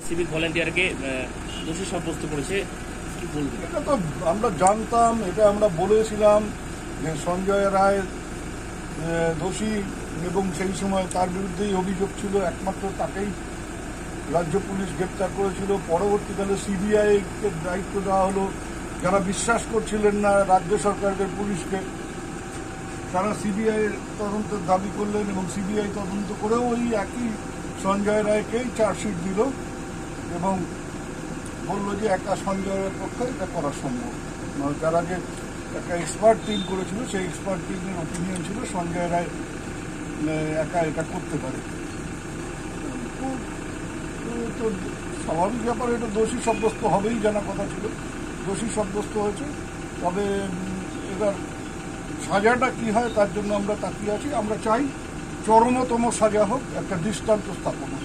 Civic ভলেন্টিয়ারকে দোষী সাব্যস্ত করেছে, কি বলবেন? এটা তো আমরা জানতাম, এটা আমরা বলেছিলাম যে সঞ্জয় রায় দোষী এবং সেই সময় তার বিরুদ্ধেই অভিযোগ ছিল, একমাত্র তাকেই রাজ্য পুলিশ গ্রেপ্তার করেছিল। পরবর্তীকালে সিবিআইকে দায়িত্ব দেওয়া হলো। যারা বিশ্বাস করছিলেন না রাজ্য সরকারের পুলিশকে, তারা সিবিআই তদন্তের দাবি করলেন এবং সিবিআই তদন্ত করেও ওই একই সঞ্জয় রায়কেই চার্জশিট দিল এবং বললো যে একা সঞ্জয় রায়ের পক্ষে এটা করা সম্ভব। যারা যে একটা এক্সপার্ট টিম করেছিল, সেই এক্সপার্ট টিমের ওপিনিয়ন ছিল সঞ্জয় রায় একা এটা করতে পারে। তো স্বাভাবিক ব্যাপার, এটা দোষী সাব্যস্ত হবেই, জানা কথা ছিল, দোষী সাব্যস্ত হয়েছে। তবে এবার সাজাটা কি হয় তার জন্য আমরা তাকিয়ে আছি। আমরা চাই চরমতম সাজা হোক, একটা দৃষ্টান্ত স্থাপন হোক।